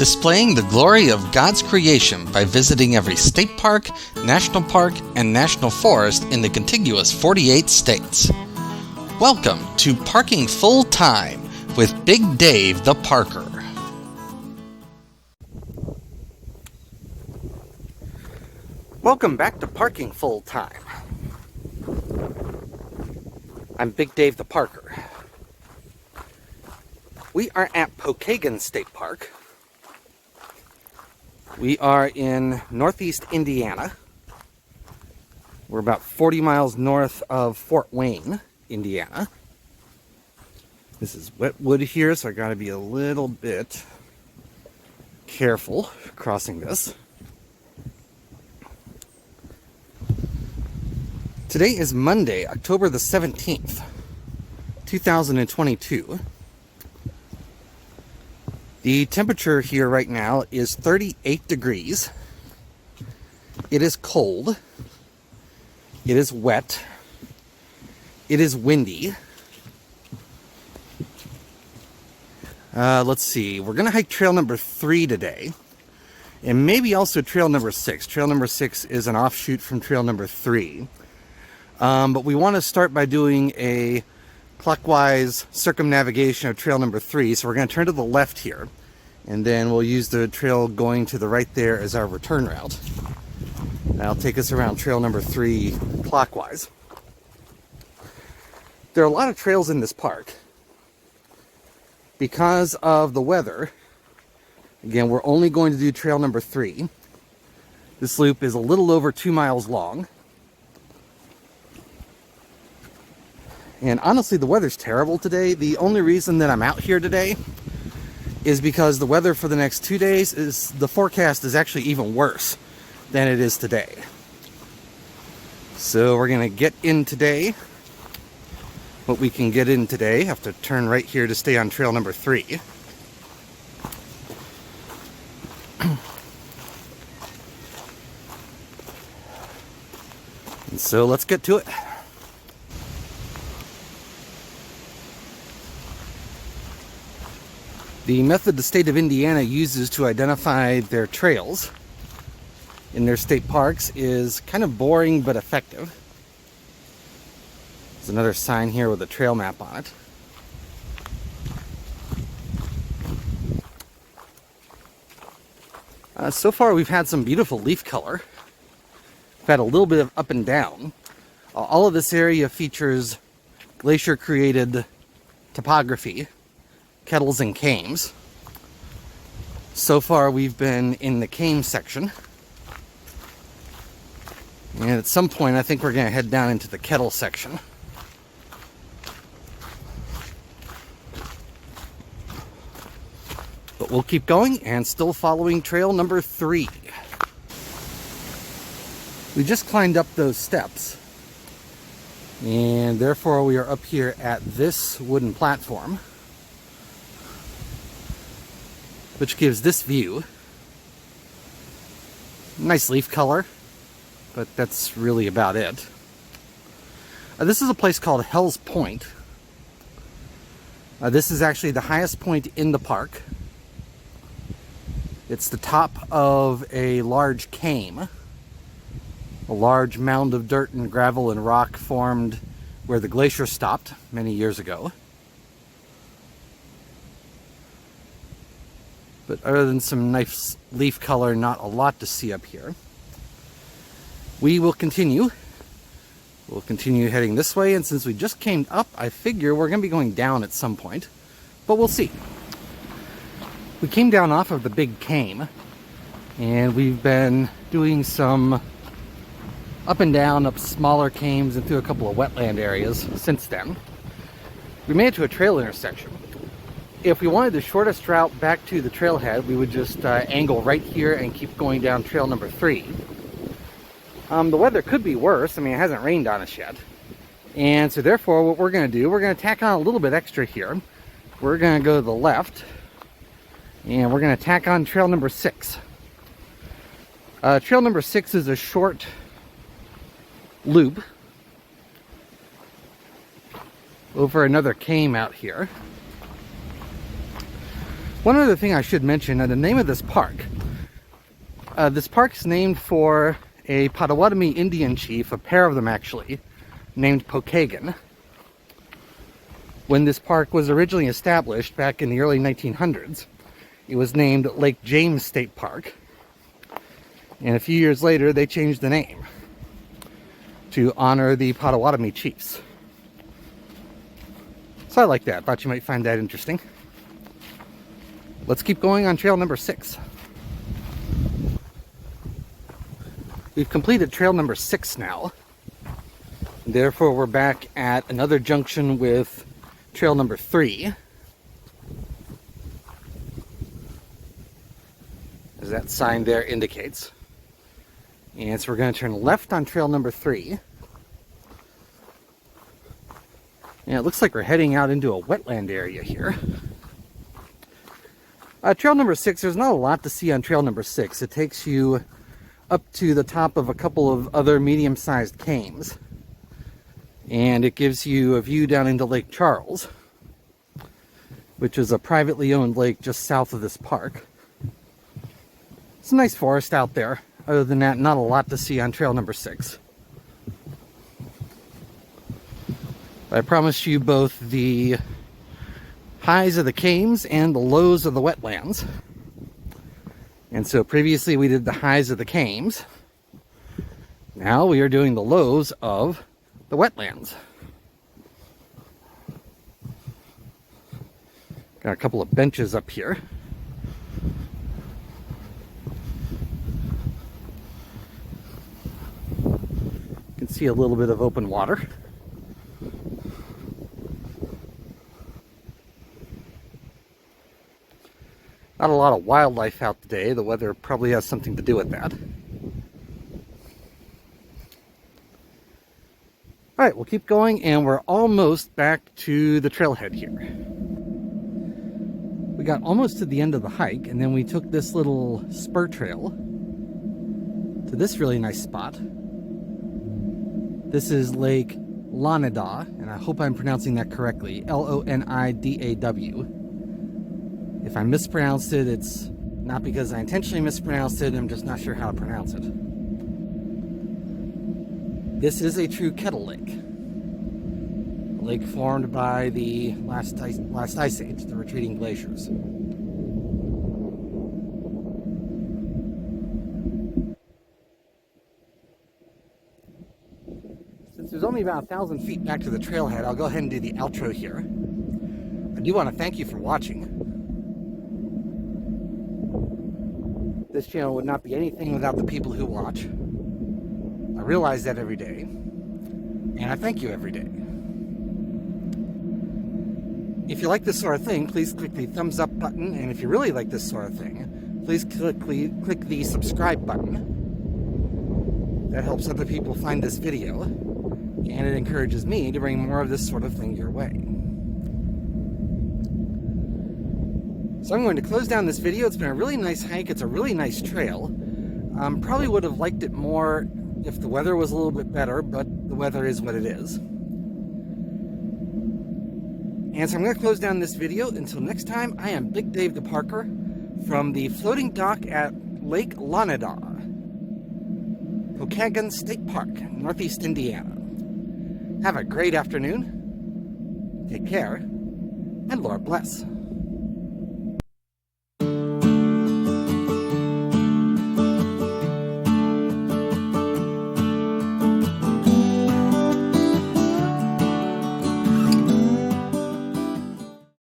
displaying the glory of God's creation by visiting every state park, national park, and national forest in the contiguous 48 states. Welcome to Parking Full Time with Big Dave the Parker. Welcome back to Parking Full Time. I'm Big Dave the Parker. We are at Pokagon State Park. We are in northeast Indiana. We're about 40 miles north of Fort Wayne, Indiana. This is wet wood here, so I gotta be a little bit careful crossing this. Today is Monday, October the 17th, 2022. The temperature here right now is 38 degrees. It is cold. It is wet. It is windy. Let's see. We're going to hike trail number 3 today. And maybe also trail number 6. Trail number 6 is an offshoot from trail number 3. But we want to start by doing a clockwise circumnavigation of trail number 3. So we're going to turn to the left here, and then we'll use the trail going to the right there as our return route. That'll take us around trail number 3 clockwise. There are a lot of trails in this park. Because of the weather, again, we're only going to do trail number 3. This loop is a little over 2 miles long. And honestly, the weather's terrible today. The only reason that I'm out here today is because the weather for the next 2 days is, the forecast is actually even worse than it is today. So we're gonna get in today what we can get in today. Have to turn right here to stay on trail number 3. And so let's get to it. The method the state of Indiana uses to identify their trails in their state parks is kind of boring but effective. There's another sign here with a trail map on it. So far we've had some beautiful leaf color. We've had a little bit of up and down. All of this area features glacier-created topography. Kettles and Kames. So far we've been in the Kame section. And at some point I think we're going to head down into the Kettle section. But we'll keep going and still following trail number 3. We just climbed up those steps. And therefore we are up here at this wooden platform, which gives this view. Nice leaf color, but that's really about it. This is a place called Hell's Point. This is actually the highest point in the park. It's the top of a large Kame, a large mound of dirt and gravel and rock formed where the glacier stopped many years ago. But other than some nice leaf color, not a lot to see up here. We will continue. We'll continue heading this way, and since we just came up, I figure we're going to be going down at some point. But we'll see. We came down off of the big Kame, and we've been doing some up and down, up smaller Kames and through a couple of wetland areas since then. We made it to a trail intersection. If we wanted the shortest route back to the trailhead, we would just angle right here and keep going down trail number 3. The weather could be worse. I mean, it hasn't rained on us yet. And so therefore, what we're going to do, we're going to tack on a little bit extra here. We're going to go to the left, and we're going to tack on trail number 6. Trail number 6 is a short loop over another Kame out here. One other thing I should mention, the name of this park. This park's named for a Potawatomi Indian chief, a pair of them actually, named Pokagon. When this park was originally established back in the early 1900s, it was named Lake James State Park. And a few years later, they changed the name to honor the Potawatomi chiefs. So I like that. Thought you might find that interesting. Let's keep going on trail number 6. We've completed trail number 6 now. Therefore, we're back at another junction with trail number 3. As that sign there indicates. And so we're going to turn left on trail number 3. And it looks like we're heading out into a wetland area here. Trail number 6, there's not a lot to see on trail number 6. It takes you up to the top of a couple of other medium-sized kames. And it gives you a view down into Lake Charles, which is a privately owned lake just south of this park. It's a nice forest out there. Other than that, not a lot to see on trail number 6. I promised you both the highs of the kames and the lows of the wetlands. And so previously we did the highs of the kames. Now we are doing the lows of the wetlands. Got a couple of benches up here. You can see a little bit of open water. Not a lot of wildlife out today. The weather probably has something to do with that. Alright, we'll keep going, and we're almost back to the trailhead here. We got almost to the end of the hike, and then we took this little spur trail to this really nice spot. This is Lake Lonidaw, and I hope I'm pronouncing that correctly. Lonidaw. If I mispronounced it, it's not because I intentionally mispronounced it, I'm just not sure how to pronounce it. This is a true kettle lake. A lake formed by the last ice age, the retreating glaciers. Since there's only about 1,000 feet back to the trailhead, I'll go ahead and do the outro here. I do want to thank you for watching. This channel would not be anything without the people who watch. I realize that every day, and I thank you every day. If you like this sort of thing, please click the thumbs up button, and if you really like this sort of thing, please click the subscribe button. That helps other people find this video, and it encourages me to bring more of this sort of thing your way. So I'm going to close down this video. It's been a really nice hike. It's a really nice trail. Probably would have liked it more if the weather was a little bit better, but the weather is what it is. And so I'm going to close down this video. Until next time, I am Big Dave the Parker from the floating dock at Lake Lonidaw, Pokagon State Park, Northeast Indiana. Have a great afternoon. Take care, and Lord bless.